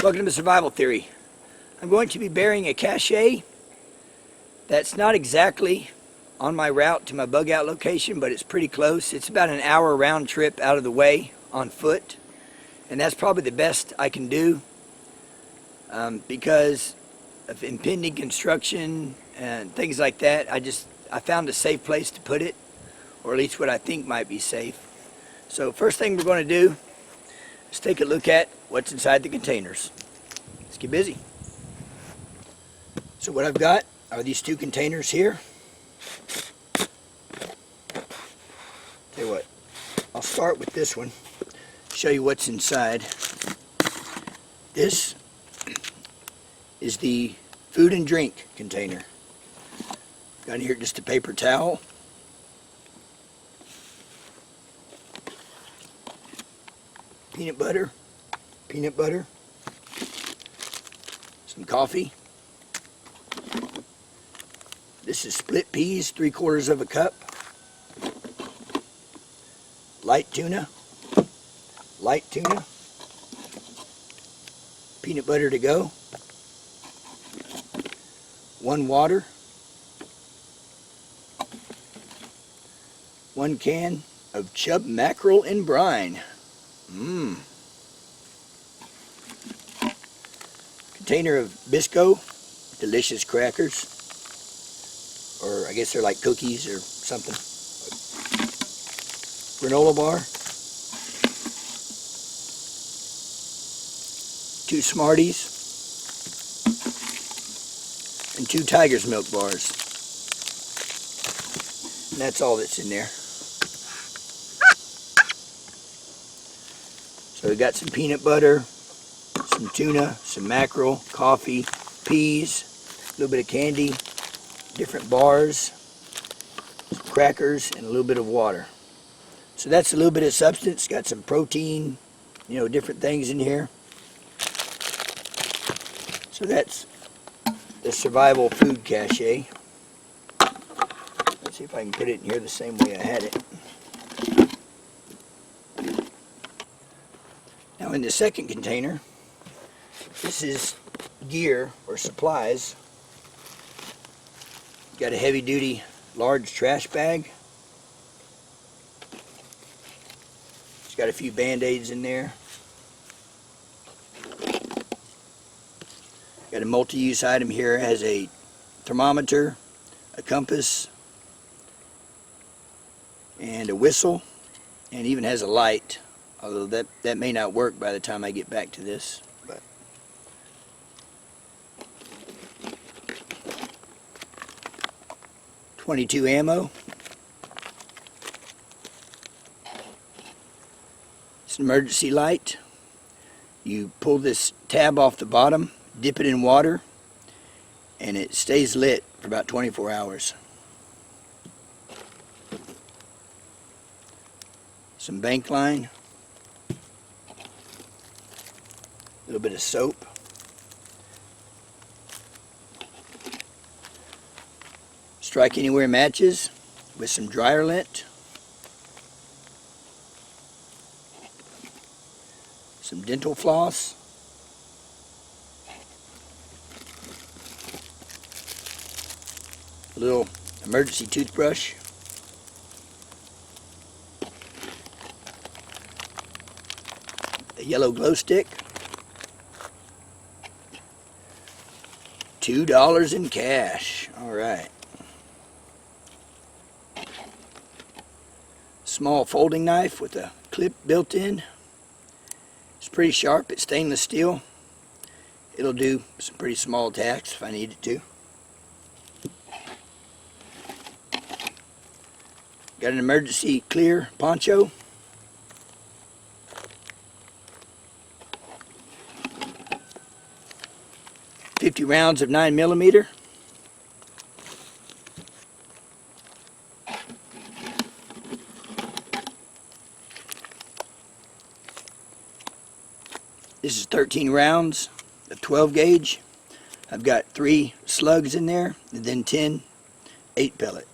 Welcome to Survival Theory. I'm going to be burying a cache that's not exactly on my route to my bug out location, but it's pretty close. It's about an hour round trip out of the way on foot, and that's probably the best I can do because of impending construction and things like that. I found a safe place to put it, or at least what I think might be safe. So first thing we're going to do is take a look at what's inside the containers. Let's get busy. So what I've got are these two containers here. Tell you what, I'll start with this one, show you what's inside. This is the food and drink container. Got in here just a paper towel. Peanut butter, some coffee. This is split peas, 3/4 of a cup. Light tuna, peanut butter to go. 1 water. 1 can of chub mackerel in brine. Container of Bisco, delicious crackers, or I guess they're like cookies or something. Granola bar, 2 Smarties, and 2 Tiger's Milk bars. And that's all that's in there. So we got some peanut butter, some tuna, some mackerel, coffee, peas, a little bit of candy, different bars, some crackers, and a little bit of water. So that's a little bit of substance. Got some protein, different things in here. So that's the survival food cache. Let's see if I can put it in here the same way I had it. Now in the second container, this is gear or supplies. Got a heavy duty large trash bag. It's got a few band-aids in there. Got a multi-use item here. It has a thermometer, a compass, and a whistle, and even has a light. Although that may not work by the time I get back to this. But .22 ammo. It's an emergency light. You pull this tab off the bottom, dip it in water, and it stays lit for about 24 hours. Some bank line. A little bit of soap. Strike Anywhere matches with some dryer lint. Some dental floss. A little emergency toothbrush. A yellow glow stick. $2 in cash. Alright. Small folding knife with a clip built in. It's pretty sharp. It's stainless steel. It'll do some pretty small tasks if I need it to. Got an emergency clear poncho. .50 rounds of 9mm. This is 13 rounds of 12 gauge. I've got 3 slugs in there, and then 10 8 pellet.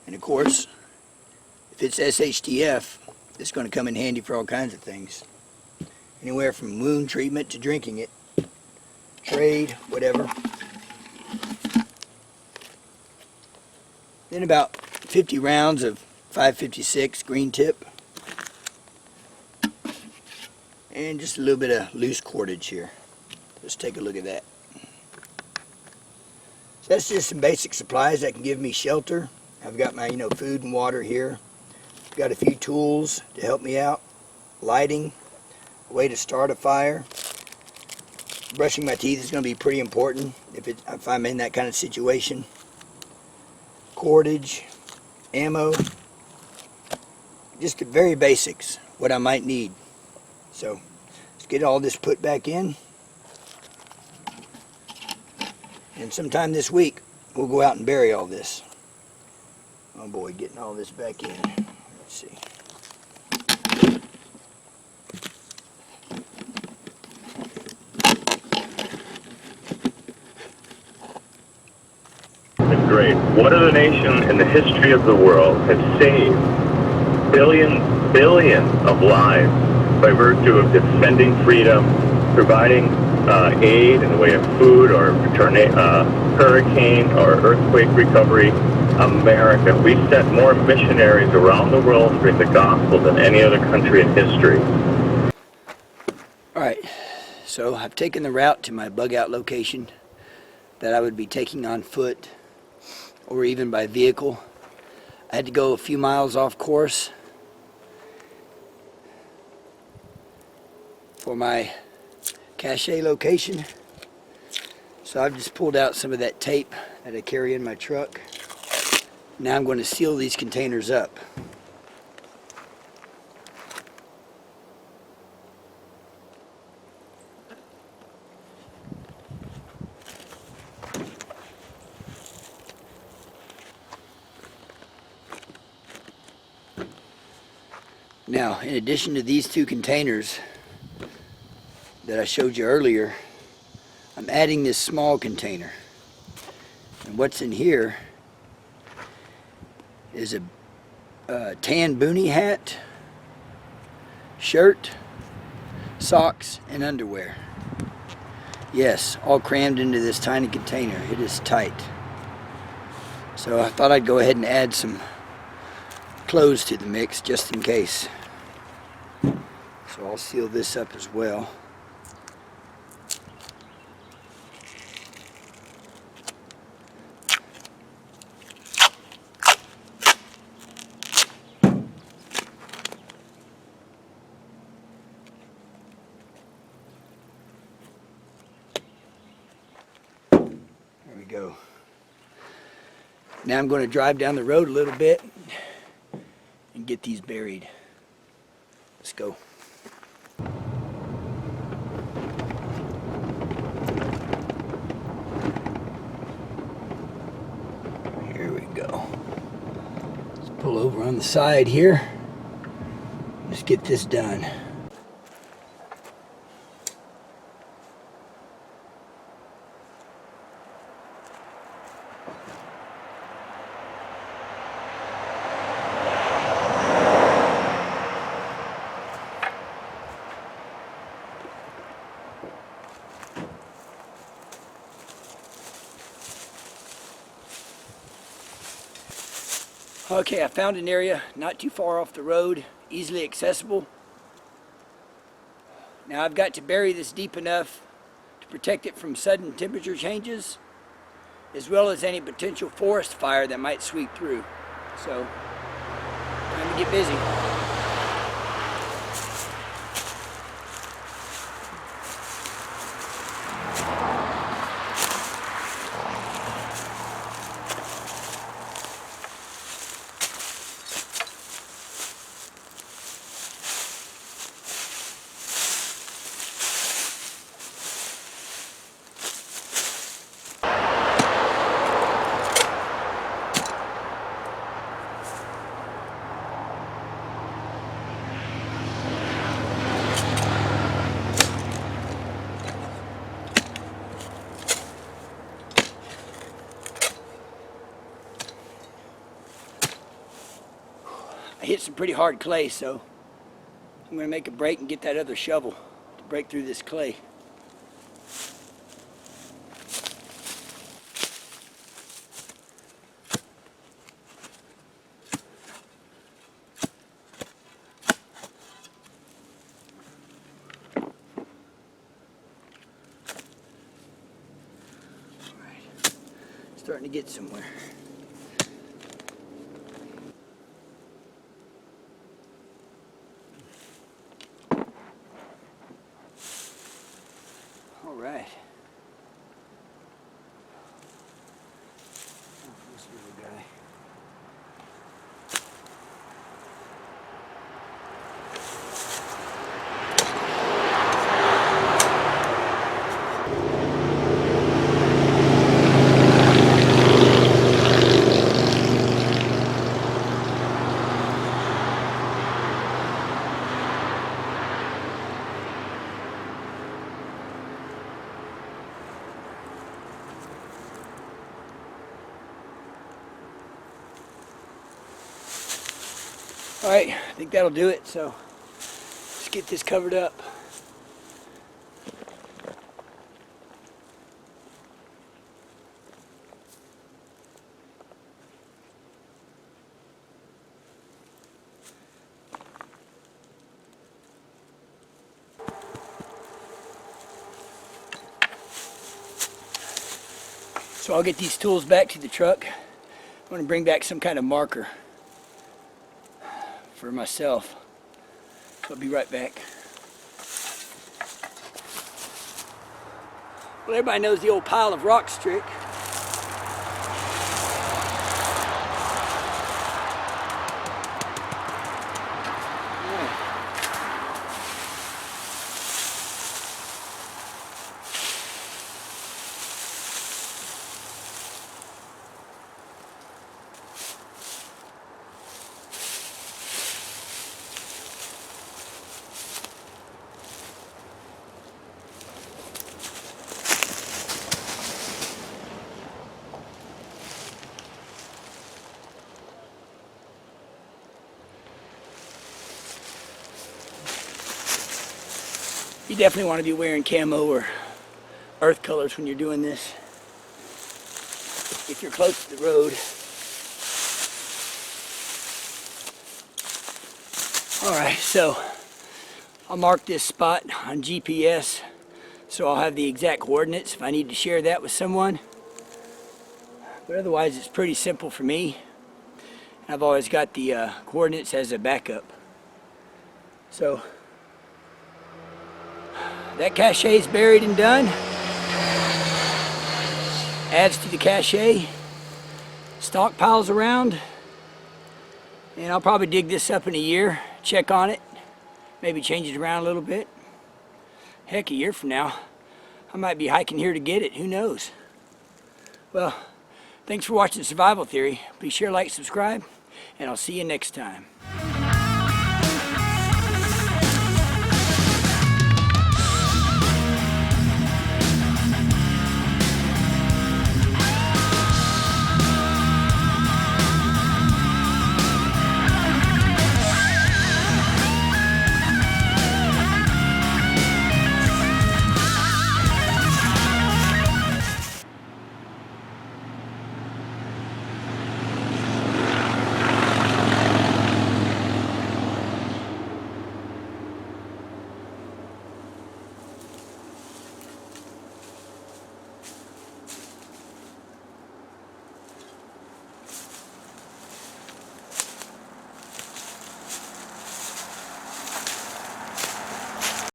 And of course, if it's SHTF, it's going to come in handy for all kinds of things. Anywhere from wound treatment to drinking it, trade, whatever. Then about 50 rounds of 556 green tip. And just a little bit of loose cordage here. Let's take a look at that. So that's just some basic supplies that can give me shelter. I've got my, food and water here. I've got a few tools to help me out. Lighting, a way to start a fire. Brushing my teeth is going to be pretty important if I'm in that kind of situation. Cordage, ammo, just the very basics, what I might need. So let's get all this put back in. And sometime this week, we'll go out and bury all this. Oh boy, getting all this back in. Let's see. Great. What other nation in the history of the world has saved billions of lives by virtue of defending freedom, providing aid in the way of food or hurricane or earthquake recovery? America. We sent more missionaries around the world to bring the gospel than any other country in history. All right, so I've taken the route to my bug out location that I would be taking on foot or even by vehicle. I had to go a few miles off course for my cache location. So I've just pulled out some of that tape that I carry in my truck. Now I'm going to seal these containers up. Now, in addition to these two containers that I showed you earlier, I'm adding this small container. And what's in here is a tan boonie hat, shirt, socks, and underwear. Yes, all crammed into this tiny container. It is tight. So I thought I'd go ahead and add some clothes to the mix just in case. So I'll seal this up as well. There we go. Now I'm going to drive down the road a little bit and get these buried. Let's go. Here we go. Let's pull over on the side here. Let's get this done. Okay, I found an area not too far off the road, easily accessible. Now I've got to bury this deep enough to protect it from sudden temperature changes, as well as any potential forest fire that might sweep through. So, time to get busy. get some pretty hard clay, so I'm going to make a break and get that other shovel to break through this clay. Starting to get somewhere. All right. Oh, this little guy. All right, I think that'll do it. So let's get this covered up. So I'll get these tools back to the truck. I'm going to bring back some kind of marker for myself. So I'll be right back. Well, everybody knows the old pile of rocks trick. You definitely want to be wearing camo or earth colors when you're doing this, if you're close to the road. Alright, so I'll mark this spot on GPS so I'll have the exact coordinates if I need to share that with someone. But otherwise it's pretty simple for me. I've always got the coordinates as a backup. So that cache is buried and done. Adds to the cache. Stockpiles around. And I'll probably dig this up in a year, check on it, maybe change it around a little bit. Heck, a year from now, I might be hiking here to get it, who knows? Well, thanks for watching Survival Theory. Be sure to like, subscribe, and I'll see you next time.